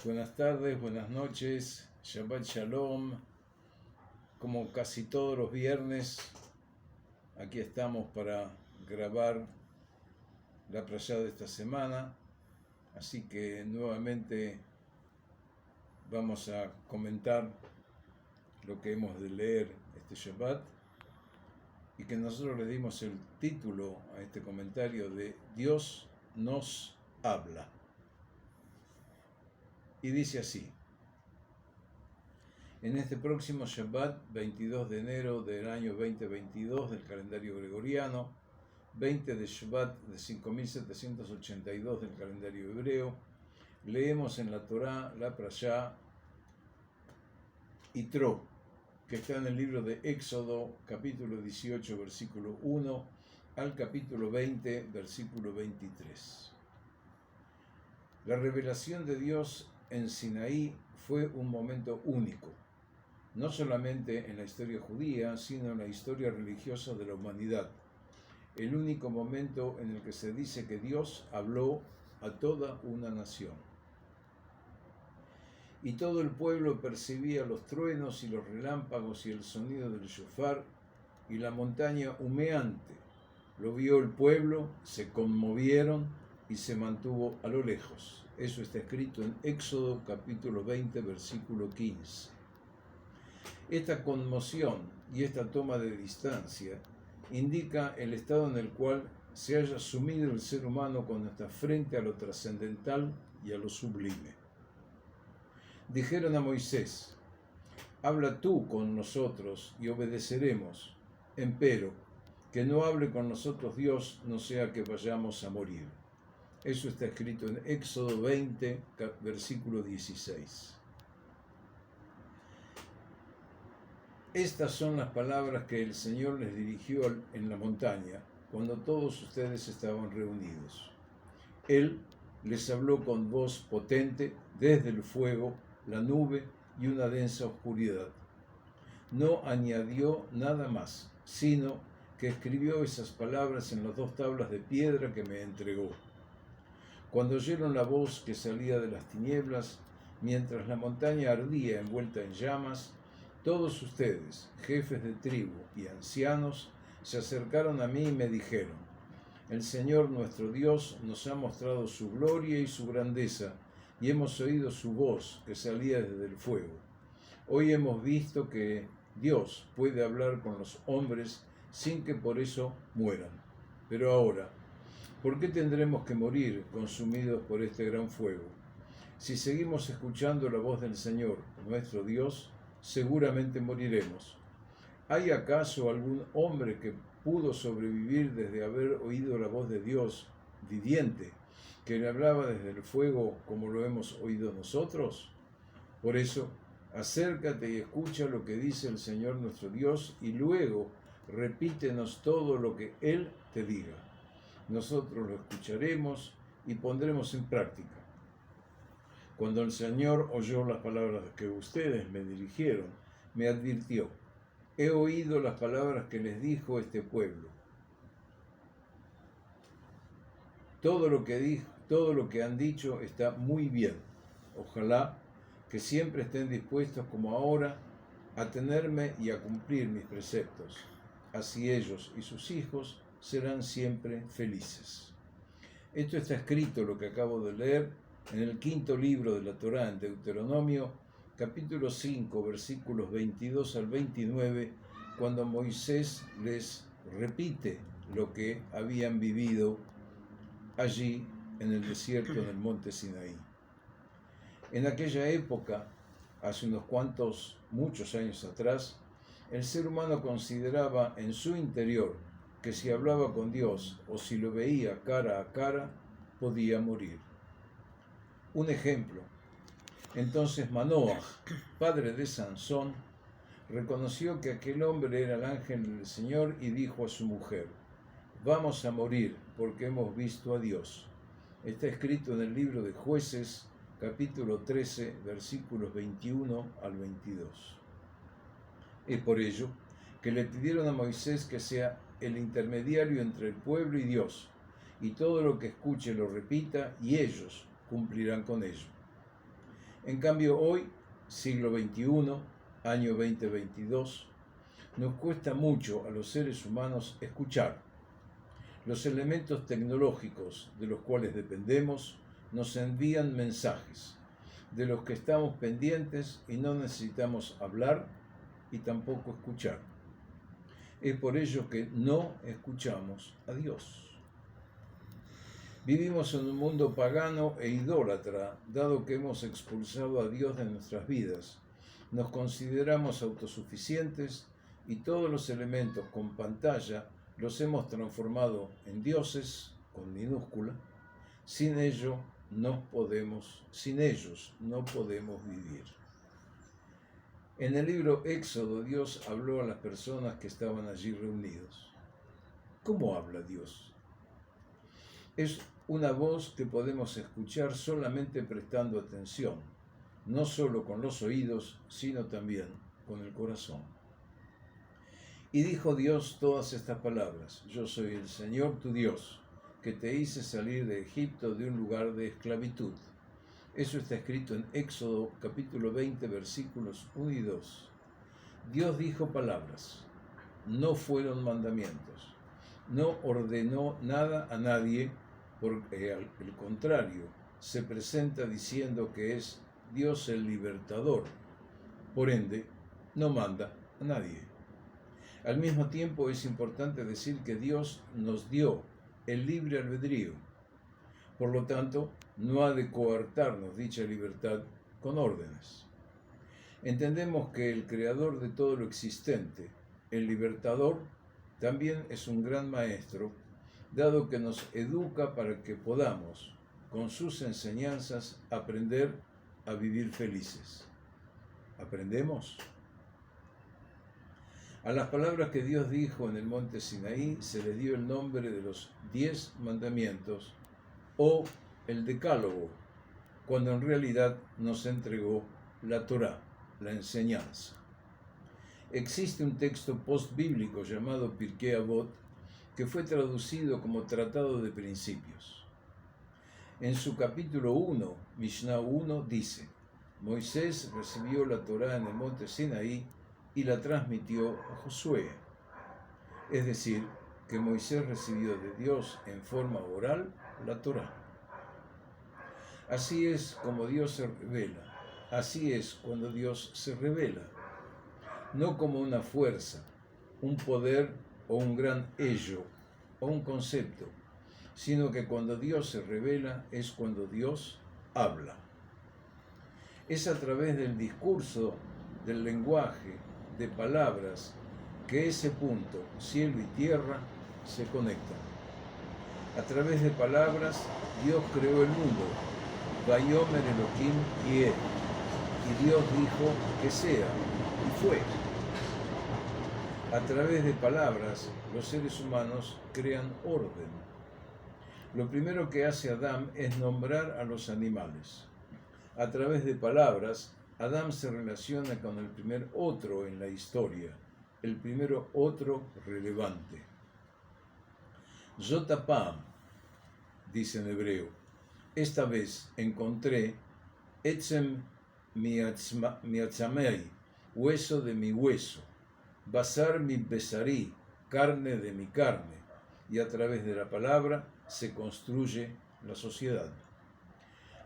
Buenas tardes, buenas noches, Shabbat Shalom. Como casi todos los viernes, aquí estamos para grabar la prashá de esta semana. Así que nuevamente vamos a comentar lo que hemos de leer este Shabbat y que nosotros le dimos el título a este comentario de Dios nos habla. Y dice así: en este próximo Shabbat, 22 de enero del año 2022 del calendario gregoriano, 20 de Shabbat de 5782 del calendario hebreo, leemos en la Torá la prashá Yitro, que está en el libro de Éxodo, capítulo 18, versículo 1, al capítulo 20, versículo 23. La revelación de Dios en Sinaí fue un momento único, no solamente en la historia judía, sino en la historia religiosa de la humanidad. El único momento en el que se dice que Dios habló a toda una nación. Y todo el pueblo percibía los truenos y los relámpagos y el sonido del shofar y la montaña humeante. Lo vio el pueblo, se conmovieron y se mantuvo a lo lejos. Eso está escrito en Éxodo capítulo 20, versículo 15. Esta conmoción y esta toma de distancia indica el estado en el cual se haya sumido el ser humano cuando está frente a lo trascendental y a lo sublime. Dijeron a Moisés: habla tú con nosotros y obedeceremos, empero que no hable con nosotros Dios, no sea que vayamos a morir. Eso está escrito en Éxodo 20, versículo 16. Estas son las palabras que el Señor les dirigió en la montaña, cuando todos ustedes estaban reunidos. Él les habló con voz potente desde el fuego, la nube y una densa oscuridad. No añadió nada más, sino que escribió esas palabras en las 2 tablas de piedra que me entregó. Cuando oyeron la voz que salía de las tinieblas, mientras la montaña ardía envuelta en llamas, todos ustedes, jefes de tribu y ancianos, se acercaron a mí y me dijeron: el Señor nuestro Dios nos ha mostrado su gloria y su grandeza, y hemos oído su voz que salía desde el fuego. Hoy hemos visto que Dios puede hablar con los hombres sin que por eso mueran. Pero ahora, ¿por qué tendremos que morir consumidos por este gran fuego? Si seguimos escuchando la voz del Señor, nuestro Dios, seguramente moriremos. ¿Hay acaso algún hombre que pudo sobrevivir desde haber oído la voz de Dios viviente, que le hablaba desde el fuego como lo hemos oído nosotros? Por eso, acércate y escucha lo que dice el Señor nuestro Dios y luego repítenos todo lo que Él te diga. Nosotros lo escucharemos y pondremos en práctica. Cuando el Señor oyó las palabras que ustedes me dirigieron, me advirtió: he oído las palabras que les dijo este pueblo. Todo lo que han dicho está muy bien. Ojalá que siempre estén dispuestos como ahora a tenerme y a cumplir mis preceptos. Así ellos y sus hijos serán siempre felices. Esto está escrito, lo que acabo de leer, en el 5º libro de la Torá, en Deuteronomio, capítulo 5, versículos 22 al 29, cuando Moisés les repite lo que habían vivido allí en el desierto, en el monte Sinaí. En aquella época, hace muchos años atrás, el ser humano consideraba en su interior que si hablaba con Dios o si lo veía cara a cara, podía morir. Un ejemplo: entonces Manoaj, padre de Sansón, reconoció que aquel hombre era el ángel del Señor y dijo a su mujer: vamos a morir porque hemos visto a Dios. Está escrito en el libro de Jueces, capítulo 13, versículos 21 al 22. Es por ello que le pidieron a Moisés que sea el intermediario entre el pueblo y Dios, y todo lo que escuche lo repita, y ellos cumplirán con ello. En cambio, hoy, siglo XXI, año 2022, nos cuesta mucho a los seres humanos escuchar. Los elementos tecnológicos de los cuales dependemos nos envían mensajes, de los que estamos pendientes y no necesitamos hablar y tampoco escuchar. Es por ello que no escuchamos a Dios. Vivimos en un mundo pagano e idólatra, dado que hemos expulsado a Dios de nuestras vidas. Nos consideramos autosuficientes y todos los elementos con pantalla los hemos transformado en dioses, con minúscula. Sin ellos no podemos vivir. En el libro Éxodo, Dios habló a las personas que estaban allí reunidos. ¿Cómo habla Dios? Es una voz que podemos escuchar solamente prestando atención, no solo con los oídos, sino también con el corazón. Y dijo Dios todas estas palabras: yo soy el Señor tu Dios, que te hice salir de Egipto, de un lugar de esclavitud. Eso está escrito en Éxodo capítulo 20, versículos 1 y 2. Dios dijo palabras, no fueron mandamientos. No ordenó nada a nadie, porque al contrario, se presenta diciendo que es Dios el libertador. Por ende, no manda a nadie. Al mismo tiempo, es importante decir que Dios nos dio el libre albedrío. Por lo tanto, no ha de coartarnos dicha libertad con órdenes. Entendemos que el creador de todo lo existente, el libertador, también es un gran maestro, dado que nos educa para que podamos, con sus enseñanzas, aprender a vivir felices. ¿Aprendemos? A las palabras que Dios dijo en el monte Sinaí se les dio el nombre de los 10 mandamientos o el Decálogo, cuando en realidad nos entregó la Torá, la enseñanza. Existe un texto postbíblico llamado Pirkei Avot, que fue traducido como Tratado de Principios. En su capítulo 1, Mishnah 1, dice: Moisés recibió la Torá en el monte Sinaí y la transmitió a Josué. Es decir, que Moisés recibió de Dios en forma oral la Torá. Así es como Dios se revela. Así es cuando Dios se revela. No como una fuerza, un poder o un gran ello o un concepto, sino que cuando Dios se revela es cuando Dios habla. Es a través del discurso, del lenguaje, de palabras, que ese punto, cielo y tierra, se conectan. A través de palabras, Dios creó el mundo. Vayomer Elohim Yeh. Y Dios dijo que sea, y fue. A través de palabras, los seres humanos crean orden. Lo primero que hace Adán es nombrar a los animales. A través de palabras, Adán se relaciona con el primer otro en la historia, el primero otro relevante. Zotapam, dice en hebreo, esta vez encontré Etzem miatzamei, hueso de mi hueso, basar mi besarí, carne de mi carne, y a través de la palabra se construye la sociedad.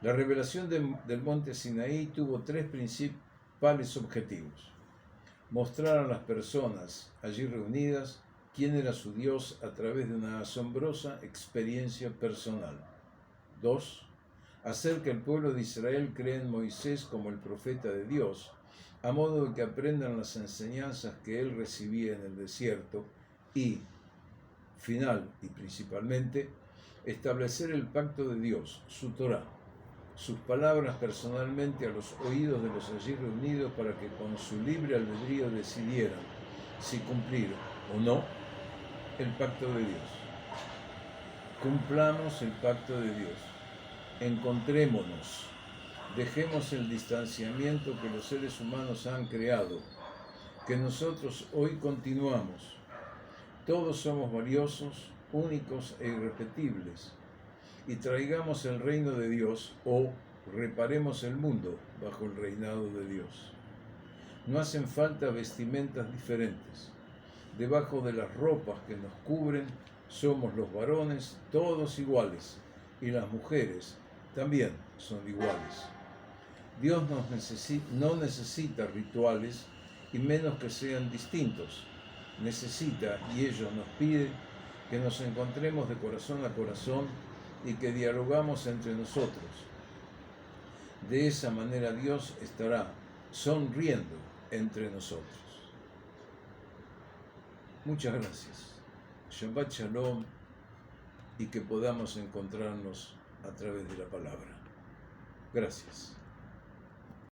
La revelación del monte Sinaí tuvo 3 principales objetivos: mostrar a las personas allí reunidas quién era su Dios a través de una asombrosa experiencia personal. 2. Hacer que el pueblo de Israel crea en Moisés como el profeta de Dios, a modo de que aprendan las enseñanzas que él recibía en el desierto y, final y principalmente, establecer el pacto de Dios, su Torá, sus palabras personalmente a los oídos de los allí reunidos para que con su libre albedrío decidieran si cumplir o no el pacto de Dios. Cumplamos el pacto de Dios. Encontrémonos. Dejemos el distanciamiento que los seres humanos han creado, que nosotros hoy continuamos. Todos somos valiosos, únicos e irrepetibles, y traigamos el reino de Dios o reparemos el mundo bajo el reinado de Dios. No hacen falta vestimentas diferentes. Debajo de las ropas que nos cubren, somos los varones todos iguales, y las mujeres también son iguales. Dios no necesita rituales, y menos que sean distintos. Necesita, y ello nos pide, que nos encontremos de corazón a corazón y que dialogamos entre nosotros. De esa manera Dios estará sonriendo entre nosotros. Muchas gracias. Shabbat Shalom, y que podamos encontrarnos a través de la palabra. Gracias.